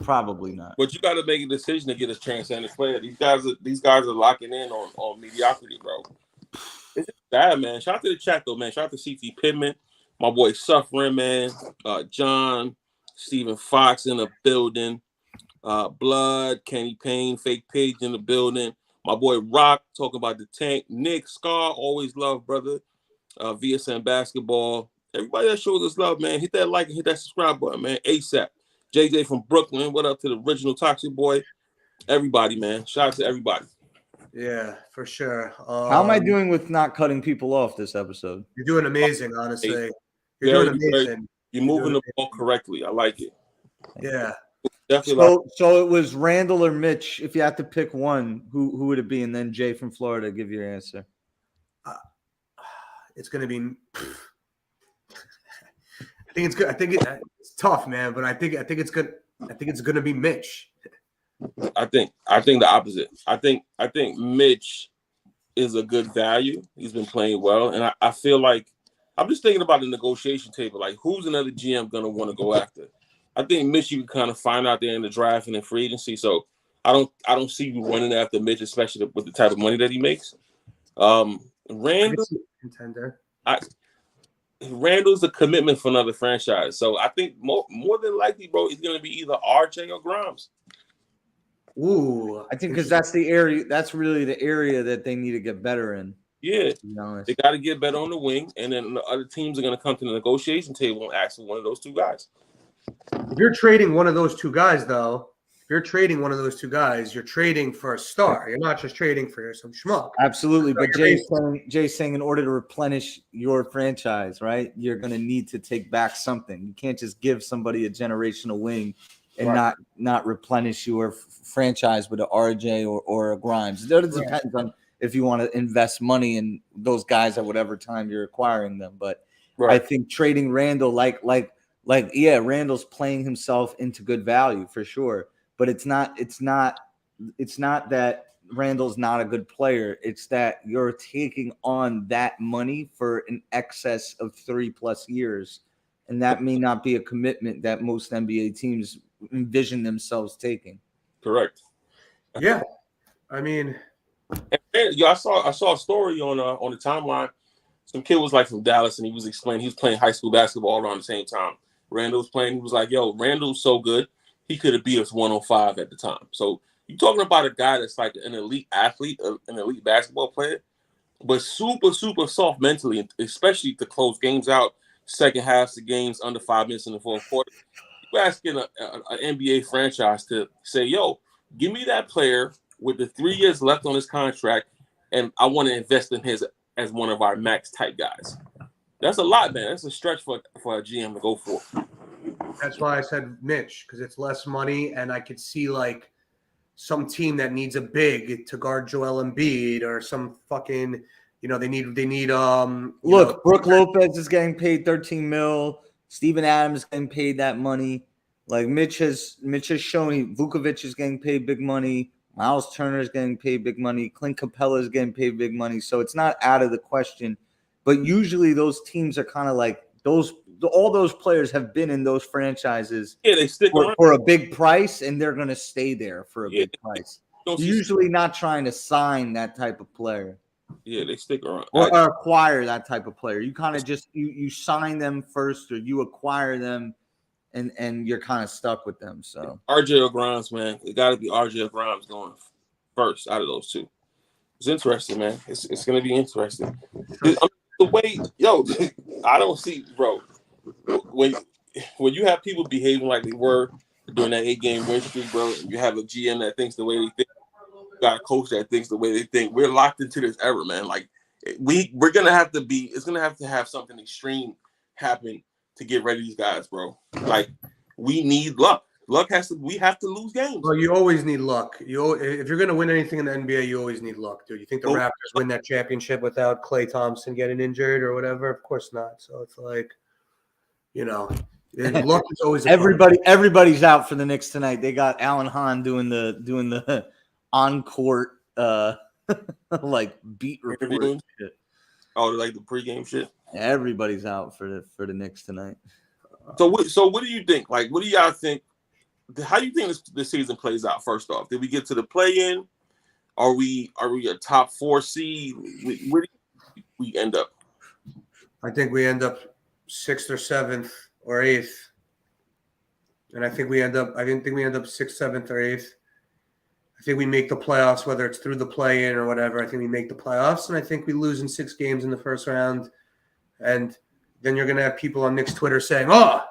probably not. But you got to make a decision to get a transcendent player. These guys are locking in on mediocrity, bro. It's bad, man. Shout out to the chat though, man. Shout out to CT Pittman, my boy Suffering, man. John, Stephen Fox in the building. Blood, Kenny Payne, Fake Page in the building. My boy Rock talking about the tank. Nick, Scar, always love, brother. VSN Basketball. Everybody that shows us love, man, hit that like and hit that subscribe button, man. ASAP. JJ from Brooklyn. What up to the original Toxic Boy? Everybody, man. Shout out to everybody. Yeah, for sure. How am I doing with not cutting people off this episode? You're doing amazing, honestly. You're doing amazing. You're moving the ball correctly. I like it. Yeah. Definitely. So it was Randle or Mitch. If you had to pick one, who would it be? And then Jay from Florida, give your answer. It's going to be. I think it's good. I think it's tough, man. But I think it's good. I think it's going to be Mitch. I think the opposite. I think Mitch is a good value. He's been playing well, and I feel like I'm just thinking about the negotiation table. Like, who's another GM going to want to go after? I think Mitch you can kind of find out there in the draft and in free agency. So I don't see you running after Mitch, especially with the type of money that he makes. Randle contender. Randle's a commitment for another franchise. So I think more than likely, bro, it's going to be either RJ or Grimes. Ooh, I think because that's the area. That's really the area that they need to get better in. Yeah, they got to get better on the wing, and then the other teams are going to come to the negotiation table and ask for one of those two guys. If you're trading one of those two guys, though, you're trading for a star. You're not just trading for some schmuck. Absolutely, but Jay's saying in order to replenish your franchise, right, you're going to need to take back something. You can't just give somebody a generational wing and not replenish your franchise with an RJ or a Grimes. It depends on if you want to invest money in those guys at whatever time you're acquiring them. But I think trading Randle, Randle's playing himself into good value for sure. But it's not that Randle's not a good player. It's that you're taking on that money for an excess of 3+ years. And that may not be a commitment that most NBA teams envision themselves taking. Correct. Yeah. I mean, I saw a story on the timeline. Some kid was like from Dallas, and he was explaining he was playing high school basketball around the same time. Randle was playing. He was like, yo, Randle's so good. He could have beat us 105 at the time. So you're talking about a guy that's like an elite athlete, an elite basketball player, but super, super soft mentally, especially to close games out, second halves of games under 5 minutes in the fourth quarter. You're asking an NBA franchise to say, yo, give me that player with the 3 years left on his contract, and I want to invest in his as one of our max type guys. That's a lot, man. That's a stretch for a GM to go for. That's why I said Mitch, because it's less money, and I could see like some team that needs a big to guard Joel Embiid or some fucking, they need Look, Brook Lopez is getting paid 13 mil. Steven Adams is getting paid that money. Like Mitch has shown Vukovic is getting paid big money. Miles Turner is getting paid big money. Clint Capella is getting paid big money. So it's not out of the question. But usually those teams are kind of like all those players have been in those franchises they stick around for a big price, and they're going to stay there for a big price. You're usually not trying to sign that type of player. Yeah, they stick around. Or acquire that type of player. You kind of just you sign them first, or you acquire them, and you're kind of stuck with them. So RJ or Grimes, man, it got to be RJ or Grimes going first out of those two. It's interesting, man. It's going to be interesting. The way, I don't see, bro. When you have people behaving like they were during that 8-game win streak, bro, and you have a GM that thinks the way they think, you got a coach that thinks the way they think, we're locked into this era, man. Like we're gonna have to it's gonna have to have something extreme happen to get rid of these guys, bro. Like we need luck. We have to lose games. Well, you always need luck. If you're gonna win anything in the NBA, you always need luck, dude. You think the Raptors win that championship without Klay Thompson getting injured or whatever? Of course not. So it's like, luck is always everybody's out for the Knicks tonight. They got Alan Hahn doing the on-court like beat report shit. Oh, like the pregame shit. Everybody's out for the Knicks tonight. So what do you think? Like, what do y'all think? How do you think this season plays out? First off, did we get to the play-in? Are we a top 4 seed? Where do we end up? I think we end up 6th or 7th or 8th, and I think we end up 6th, 7th, or 8th. I think we make the playoffs, whether it's through the play-in or whatever. I think we make the playoffs, and I think we lose in 6 games in the first round. And then you're going to have people on Knicks Twitter saying, "Oh,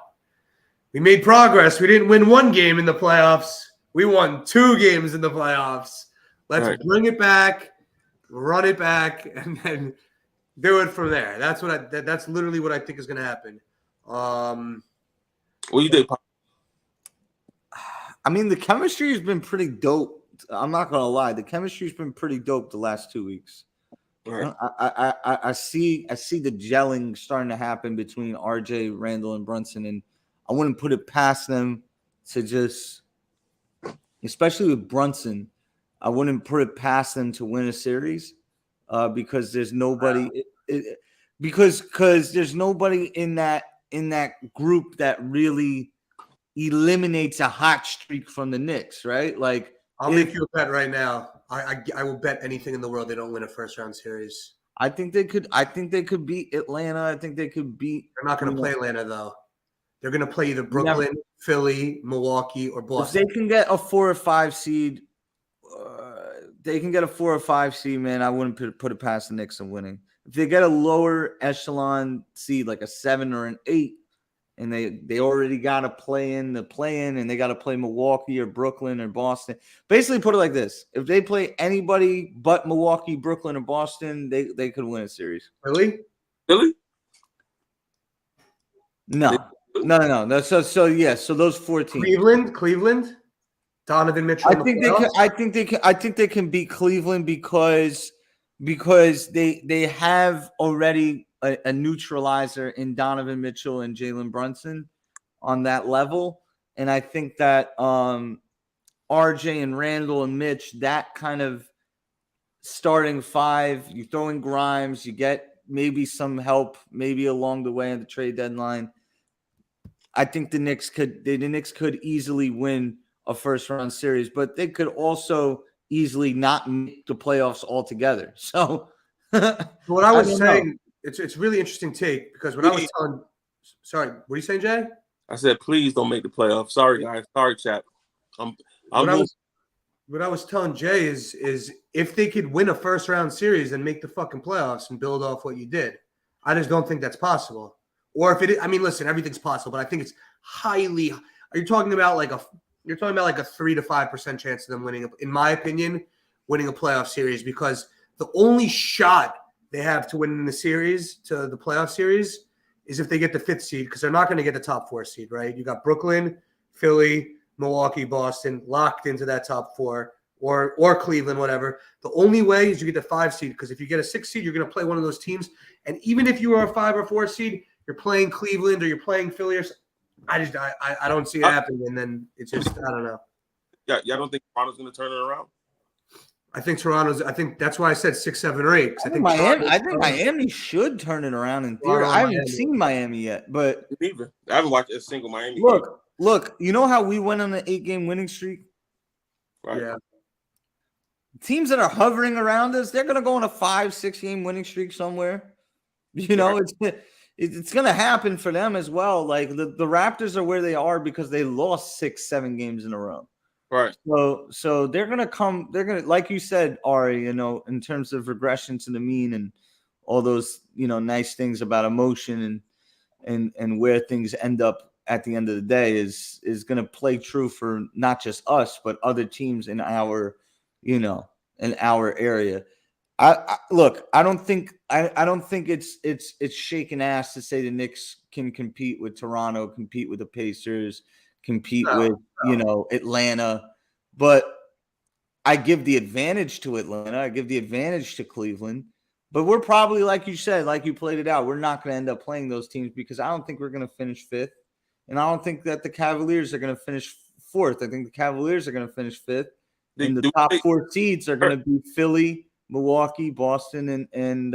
we made progress. We didn't win 1 game in the playoffs. We won 2 games in the playoffs. Let's bring it back, run it back, and then do it from there." That's that's literally what I think is going to happen. What do you think? I mean, the chemistry has been pretty dope. I'm not gonna lie, the chemistry's been pretty dope the last 2 weeks. Right. I see the gelling starting to happen between RJ, Randle, and Brunson, and I wouldn't put it past them to just, especially with Brunson, I wouldn't put it past them to win a series because there's nobody because there's nobody in that group that really eliminates a hot streak from the Knicks, right? Like, I'll make you a bet right now. I will bet anything in the world they don't win a first round series. I think they could beat Atlanta. I think they could beat. They're not going to play Atlanta though. They're going to play either Brooklyn, Philly, Milwaukee, or Boston. If they can get a 4 or 5 seed, man, I wouldn't put it past the Knicks in winning. If they get a lower echelon seed, like a 7 or an 8, and they already got to play in, and they got to play Milwaukee or Brooklyn or Boston. Basically, put it like this: if they play anybody but Milwaukee, Brooklyn, or Boston, they could win a series. Really? No. So those 4 teams. Cleveland, Donovan Mitchell. I think they can beat Cleveland because they have already a neutralizer in Donovan Mitchell and Jalen Brunson on that level. And I think that RJ and Randle and Mitch, that kind of starting 5, you throw in Grimes, you get maybe some help, maybe along the way at the trade deadline. I think the Knicks could easily win a first round series, but they could also easily not make the playoffs altogether. So what I was saying, it's really interesting take, because when I was telling, sorry, what are you saying, Jay? I said, please don't make the playoffs. Sorry, guys. Sorry, chat. I'm What I was telling Jay is if they could win a first round series and make the fucking playoffs and build off what you did, I just don't think that's possible. Or if it, I mean, listen, everything's possible, but I think it's highly. Are you talking about like a 3 to 5% chance of them winning? In my opinion, winning a playoff series, because the only shot they have to win in the series, to the playoff series, is if they get the 5th seed, because they're not going to get the top 4 seed, right? You got Brooklyn, Philly, Milwaukee, Boston locked into that top 4, or Cleveland, whatever. The only way is you get the 5 seed, because if you get a 6 seed, you're going to play one of those teams. And even if you are a 5 or 4 seed, you're playing Cleveland or you're playing Philly or I don't see it happening. And then it's just, I don't know. Yeah, y'all don't think Toronto's going to turn it around? I think that's why I said 6, 7, or 8. I think Miami should turn it around in theory. I haven't seen Miami yet, but I haven't watched a single Miami game. Look, you know how we went on an 8-game winning streak? Right. Yeah. Teams that are hovering around us, they're going to go on a 5-6 game winning streak somewhere. You know, it's going to happen for them as well. Like the Raptors are where they are because they lost 6-7 games in a row. Right. So they're going to come. They're going to, like you said, Ari, you know, in terms of regression to the mean and all those, you know, nice things about emotion and where things end up at the end of the day is going to play true for not just us, but other teams in our, you know, in our area. I don't think it's shaking ass to say the Knicks can compete with Toronto, compete with the Pacers, compete with, you know, Atlanta, but I give the advantage to Atlanta. I give the advantage to Cleveland, but we're probably, like you said, like you played it out, we're not going to end up playing those teams because I don't think we're going to finish 5th. And I don't think that the Cavaliers are going to finish 4th. I think the Cavaliers are going to finish 5th. And the top 4 seeds are going to be Philly, Milwaukee, Boston, and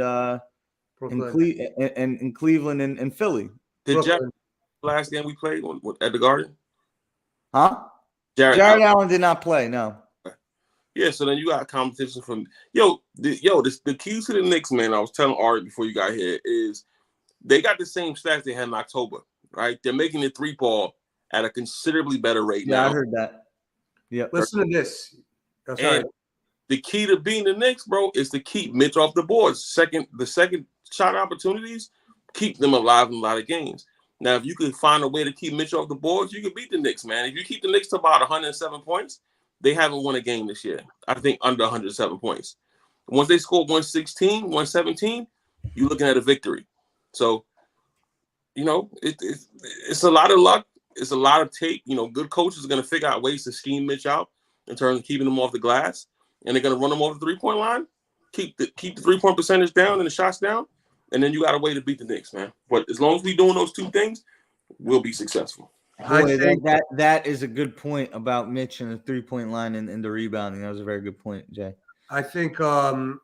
Cleveland and Philly. Did Jack last game we played at the Garden? Huh? Jared Allen did not play. No. Yeah, so then you got competition from the key to the Knicks, man. I was telling Ari before you got here is they got the same stats they had in October, right? They're making the 3-ball at a considerably better rate now. Yeah, I heard that. Yeah. Listen to this. Oh, sorry. And the key to being the Knicks, bro, is to keep Mitch off the boards. The second shot opportunities, keep them alive in a lot of games. Now, if you can find a way to keep Mitch off the boards, you can beat the Knicks, man. If you keep the Knicks to about 107 points, they haven't won a game this year. I think under 107 points. Once they score 116, 117, you're looking at a victory. So, you know, it's a lot of luck. It's a lot of tape. You know, good coaches are going to figure out ways to scheme Mitch out in terms of keeping him off the glass. And they're going to run him off the 3-point line, keep the 3-point percentage down and the shots down, and then you got a way to beat the Knicks, man. But as long as we're doing those 2 things, we'll be successful. Boy, that is a good point about Mitch and the 3-point line and the rebounding. That was a very good point, Jay. I think Tom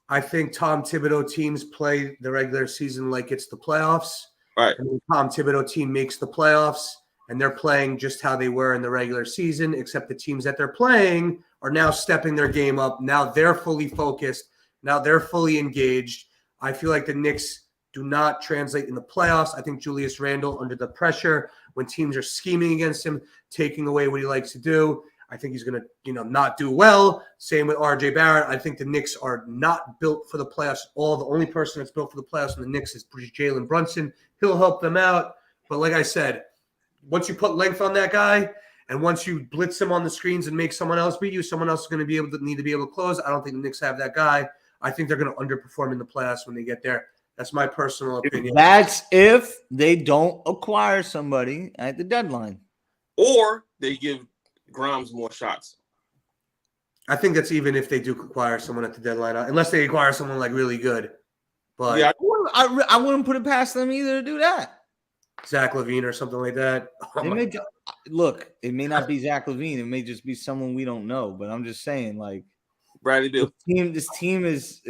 Thibodeau teams play the regular season like it's the playoffs. Right. And the Tom Thibodeau team makes the playoffs, and they're playing just how they were in the regular season, except the teams that they're playing are now stepping their game up. Now they're fully focused. Now they're fully engaged. I feel like the Knicks do not translate in the playoffs. I think Julius Randle, under the pressure, when teams are scheming against him, taking away what he likes to do, I think he's going to, not do well. Same with RJ Barrett. I think the Knicks are not built for the playoffs. The only person that's built for the playoffs in the Knicks is Jalen Brunson. He'll help them out. But like I said, once you put length on that guy, and once you blitz him on the screens and make someone else beat you, someone else is going to need to be able to close. I don't think the Knicks have that guy. I think they're going to underperform in the playoffs when they get there. That's my personal opinion. That's if they don't acquire somebody at the deadline. Or they give Grimes more shots. I think that's even if they do acquire someone at the deadline, unless they acquire someone like really good. But yeah, I wouldn't put it past them either to do that. Zach LaVine or something like that. Look, it may not be Zach LaVine. It may just be someone we don't know. But I'm just saying, like, Bradley Beal. This team is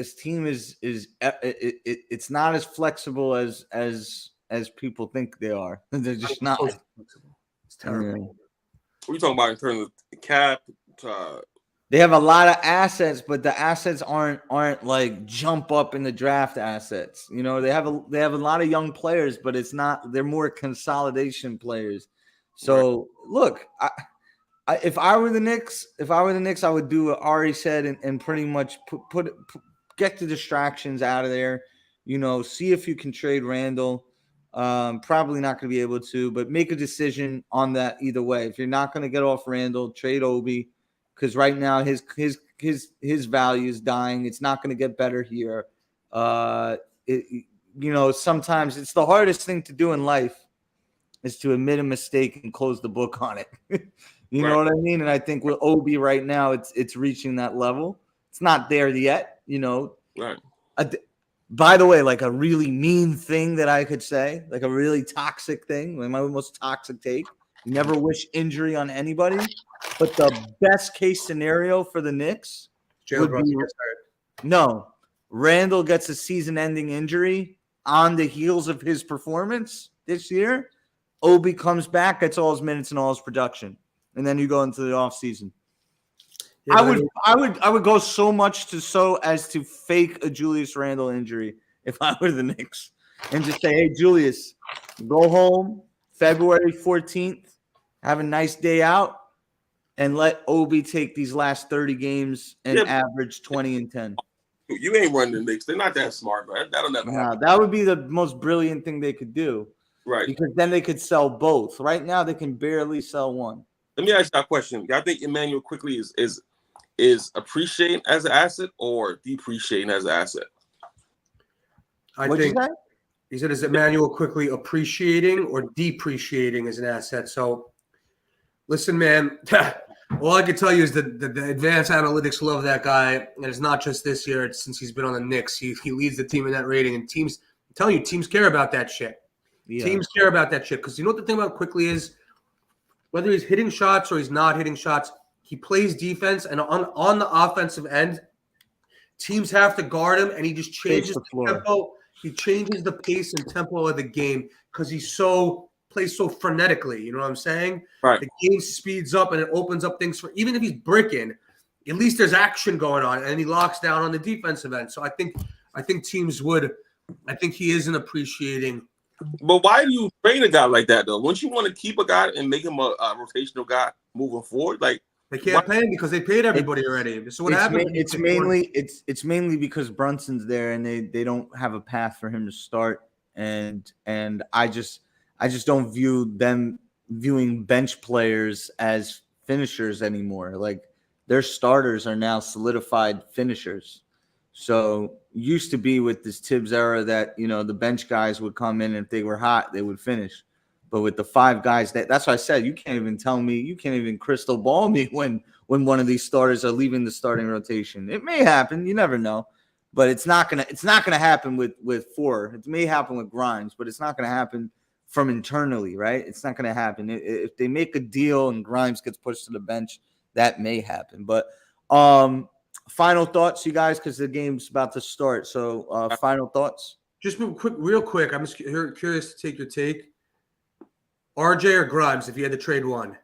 it's not as flexible as people think they are. They're just not. It's terrible. What are you talking about in terms of the cap, They have a lot of assets, but the assets aren't like jump up in the draft assets. You know, they have a lot of young players, but it's not. They're more consolidation players. So look, if I were the Knicks, I would do what Ari said and pretty much put get the distractions out of there. You know, see if you can trade Randle. Probably not going to be able to, but make a decision on that either way. If you're not going to get off Randle, trade Obi, because right now his value is dying. It's not going to get better here. You know, sometimes it's the hardest thing to do in life is to admit a mistake and close the book on it. You know what I mean? And I think with Obi right now, it's reaching that level. It's not there yet, you know. Right. By the way, like a really mean thing that I could say, like a really toxic thing, like my most toxic take. Never wish injury on anybody, but the best case scenario for the Knicks would be Randle gets a season-ending injury on the heels of his performance this year. Obi comes back, gets all his minutes and all his production, and then you go into the offseason. Yeah, I would go so much as to fake a Julius Randle injury if I were the Knicks and just say, hey, Julius, go home February 14th, have a nice day out, and let Obi take these last 30 games and average 20 and 10. You ain't running the Knicks. They're not that smart, bro. That'll never happen. That would be the most brilliant thing they could do. Right. Because then they could sell both. Right now, they can barely sell one. Let me ask you a question. I think Emmanuel quickly is appreciating as an asset or depreciating as an asset? I think he said, is Emmanuel quickly appreciating or depreciating as an asset? So, listen, man, all I can tell you is that the advanced analytics love that guy, and it's not just this year. It's since he's been on the Knicks. He leads the team in that rating, and teams, I'm telling you, teams care about that shit. Yeah. Teams care about that shit because you know what the thing about quickly is, whether he's hitting shots or he's not hitting shots, he plays defense, and on the offensive end, teams have to guard him, and he just changes the tempo. He changes the pace and tempo of the game because he plays so frenetically. You know what I'm saying? Right. The game speeds up, and it opens up things for even if he's bricking, at least there's action going on, and he locks down on the defensive end. So I think teams would. I think he isn't appreciating. But why do you trade a guy like that though? Wouldn't you want to keep a guy and make him a rotational guy moving forward? Like they can't pay him because they paid everybody already. So what happened? It's mainly because Brunson's there and they don't have a path for him to start. And I just don't view them viewing bench players as finishers anymore. Like their starters are now solidified finishers. So used to be with this Tibbs era that, you know, the bench guys would come in and if they were hot, they would finish. But with the five guys, that's why I said you can't even crystal ball me when one of these starters are leaving the starting rotation. It may happen, you never know, but it's not gonna happen with four. It may happen with Grimes, but it's not gonna happen from internally, right? It's not gonna happen. If they make a deal and Grimes gets pushed to the bench, that may happen. But final thoughts, you guys, because the game's about to start. So final thoughts. Just real quick. I'm just curious to take your take. RJ or Grimes, if you had to trade one?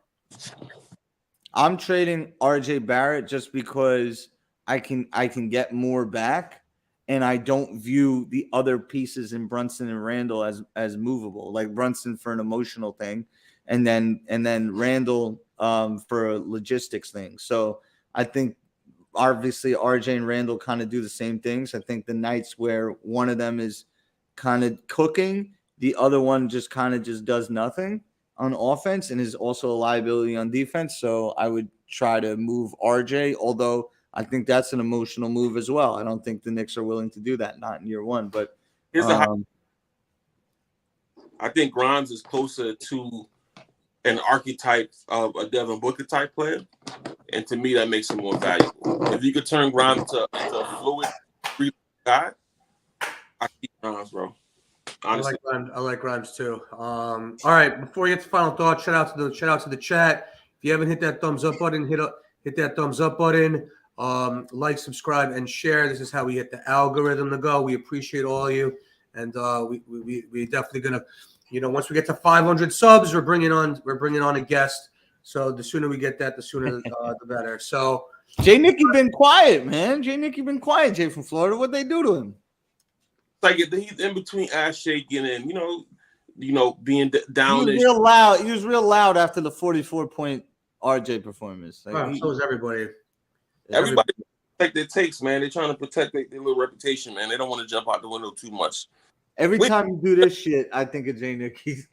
I'm trading RJ Barrett just because I can get more back, and I don't view the other pieces in Brunson and Randle as movable. Like Brunson for an emotional thing, and then Randle for a logistics thing. So I think obviously RJ and Randle kind of do the same things. I think the nights where one of them is kind of cooking, the other one just does nothing on offense and is also a liability on defense. So I would try to move RJ, although I think that's an emotional move as well. I don't think the Knicks are willing to do that, not in year one. But I think Grimes is closer to an archetype of a Devin Booker type player. And to me, that makes him more valuable. If you could turn Grimes into a fluid free guy, I keep Grimes, bro. Honestly. I like Grimes too. All right, before we get to final thoughts, shout out to the chat. If you haven't hit that thumbs up button, hit that thumbs up button. Like, subscribe, and share. This is how we get the algorithm to go. We appreciate all of you, and we definitely gonna, you know, once we get to 500 subs, we're bringing on a guest. So the sooner we get that, the sooner the better. So Jay Nicky been quiet, man. Jay Nicky been quiet. Jay from Florida. What'd they do to him? Like he's in between ass shaking and being down. He was real loud. He was real loud after the 44-point RJ performance. Like, So is everybody. Everybody protect their takes, man. They're trying to protect their little reputation, man. They don't want to jump out the window too much. Every time you do this shit, I think of Jay Nicky.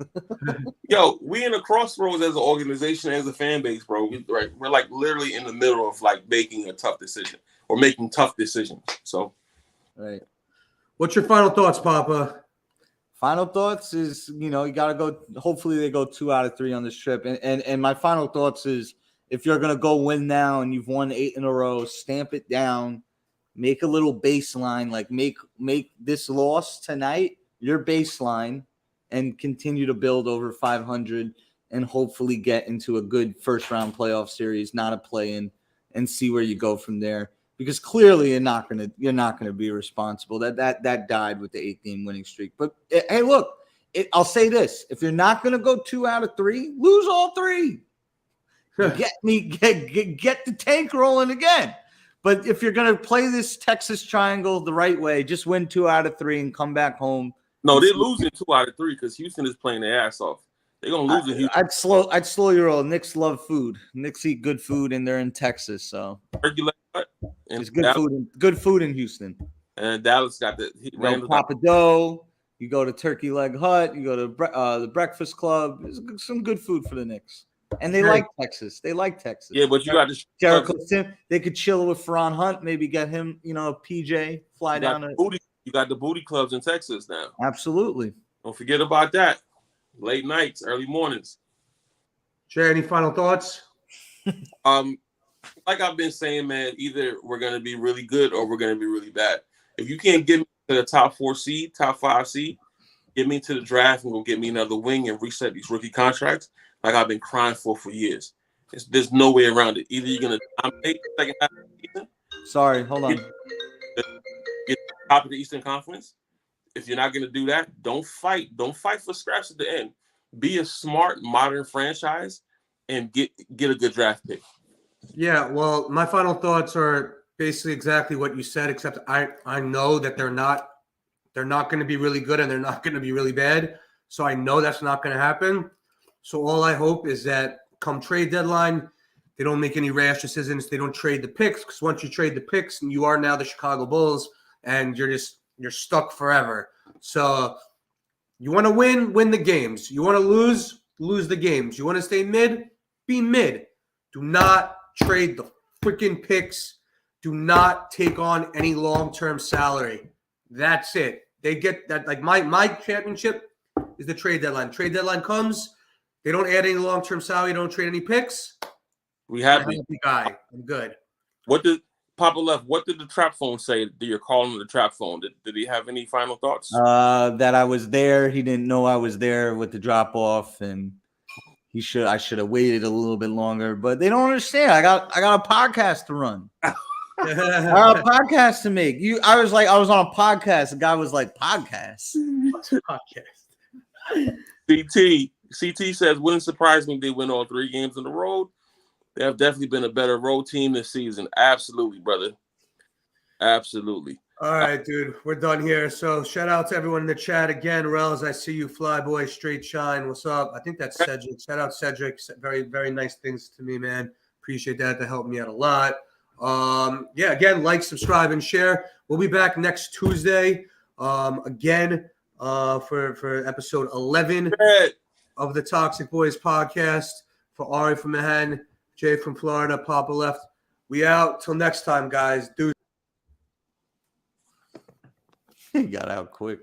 Yo, we in a crossroads as an organization, as a fan base, bro. We're like literally in the middle of like making a tough decision or making tough decisions. So, right. What's your final thoughts, Papa? Final thoughts is, you got to go. Hopefully they go 2 out of 3 on this trip. And my final thoughts is, if you're going to go win now and you've won 8 in a row, stamp it down. Make a little baseline, like make this loss tonight your baseline and continue to build over 500 and hopefully get into a good first-round playoff series, not a play-in, and see where you go from there. Because clearly you're not gonna be responsible. That died with the 8-game winning streak. But hey, look, I'll say this: if you're not gonna go 2 out of 3, lose all 3. Get the tank rolling again. But if you're going to play this Texas triangle the right way, just win 2 out of 3 and come back home. No, they're losing 2 out of 3 because Houston is playing their ass off. They're going to lose in Houston. I'd slow your roll. Knicks love food. Knicks eat good food, and they're in Texas, so it's good food in Houston. And Dallas got the Randle Papa Dough. You go to Turkey Leg Hut. You go to the Breakfast Club. There's some good food for the Knicks. And they like Texas. Yeah, but you got to Jericho Tim. They could chill with Ferran Hunt, maybe get him, a PJ, fly down. You got the booty clubs in Texas now. Absolutely. Don't forget about that. Late nights, early mornings. Jay, any final thoughts? Like I've been saying, man, either we're going to be really good or we're going to be really bad. If you can't get me to the top 4 seed, top 5 seed, get me to the draft and go get me another wing and reset these rookie contracts. Like I've been crying for years. There's no way around it. Either you're gonna dominate the second half of the season. Sorry, hold on. Get top of the Eastern Conference. If you're not gonna do that, don't fight. Don't fight for scraps at the end. Be a smart, modern franchise and get a good draft pick. Yeah, well, my final thoughts are basically exactly what you said, except I know that they're not going to be really good and they're not going to be really bad. So I know that's not going to happen. So all I hope is that come trade deadline, they don't make any rash decisions. They don't trade the picks, because once you trade the picks, you are now the Chicago Bulls, and you're stuck forever. So you want to win the games. You want to lose the games. You want to stay mid, be mid. Do not trade the freaking picks. Do not take on any long-term salary. That's it. They get that. Like my championship is the trade deadline. Trade deadline comes. They don't add any long-term salary. Don't trade any picks. We have the guy. I'm good. What did Poppa Left? What did the trap phone say? Did you call him the trap phone? Did he have any final thoughts? That I was there. He didn't know I was there with the drop off, and I should have waited a little bit longer. But they don't understand. I got a podcast to run. I got a podcast to make. I was on a podcast. The guy was like, podcast. CT says, wouldn't surprise me if they win all 3 games on the road. They have definitely been a better road team this season. Absolutely, brother. Absolutely. All right, dude. We're done here. So shout out to everyone in the chat again. Rells, I see you, Flyboy, Straight Shine. What's up? I think that's Cedric. Shout out Cedric. Very, very nice things to me, man. Appreciate that. That helped me out a lot. Again, like, subscribe, and share. We'll be back next Tuesday. Again, for episode 11 of the Toxic Boys podcast. For Ari from Manhattan, Jay from Florida, Poppa Left. We out. Till next time, guys. Dude. He got out quick.